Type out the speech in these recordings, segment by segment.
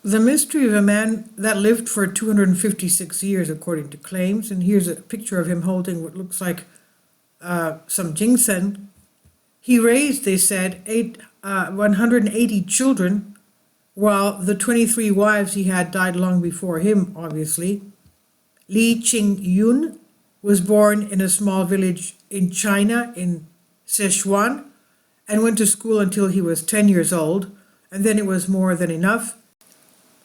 The mystery of a man that lived for 256 years, according to claims. And here's a picture of him holding what looks like some ginseng. He raised, they said, 180 children, while the 23 wives he had died long before him, obviously. Li Qingyun was born in a small village in China, in Sichuan, and went to school until he was 10 years old, and then it was more than enough.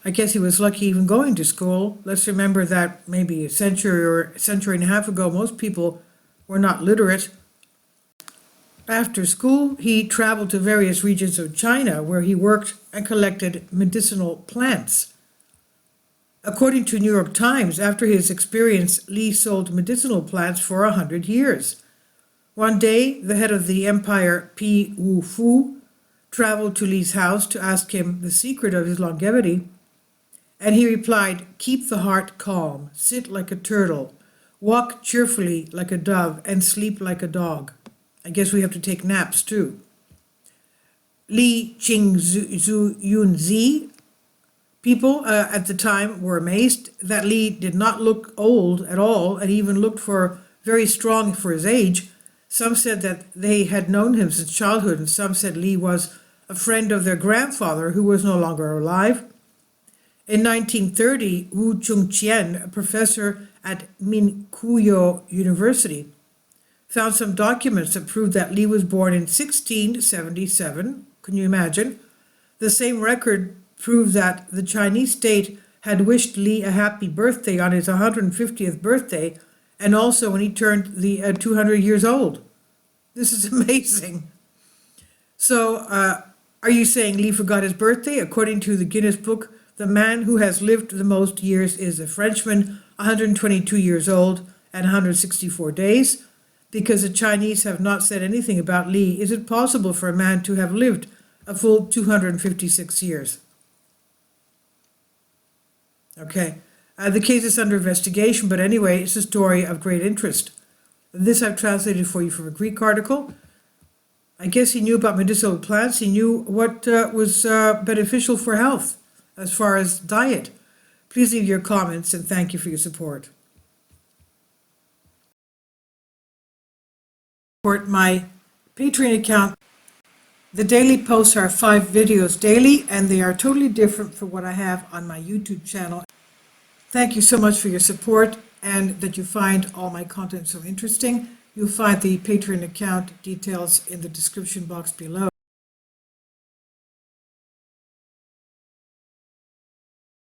I guess he was lucky even going to school. Let's remember that maybe a century or a century and a half ago, most people were not literate. After school, he traveled to various regions of China where he worked and collected medicinal plants. According to New York Times, after his experience, Li sold medicinal plants for 100 years. One day, the head of the empire, Pi Wu Fu, traveled to Li's house to ask him the secret of his longevity. And he replied, "Keep the heart calm, sit like a turtle, walk cheerfully like a dove, and sleep like a dog." I guess we have to take naps too. Li Qingyunzi people at the time were amazed that Li did not look old at all and even looked very strong for his age. Some said that they had known him since childhood, and some said Li was a friend of their grandfather who was no longer alive. In 1930, Wu Chungqian, a professor at Minkuyo University, found some documents that proved that Li was born in 1677. Can you imagine? The same record proved that the Chinese state had wished Li a happy birthday on his 150th birthday, and also when he turned 200 years old. This is amazing. So, are you saying Li forgot his birthday? According to the Guinness Book, the man who has lived the most years is a Frenchman, 122 years old and 164 days. Because the Chinese have not said anything about Li, is it possible for a man to have lived a full 256 years? Okay, the case is under investigation, but anyway, it's a story of great interest. This I've translated for you from a Greek article. I guess he knew about medicinal plants. He knew what was beneficial for health as far as diet. Please leave your comments, and thank you for your support. Support my Patreon account. The daily posts are 5 videos daily, and they are totally different from what I have on my YouTube channel. Thank you so much for your support and that you find all my content so interesting. You'll find the Patreon account details in the description box below.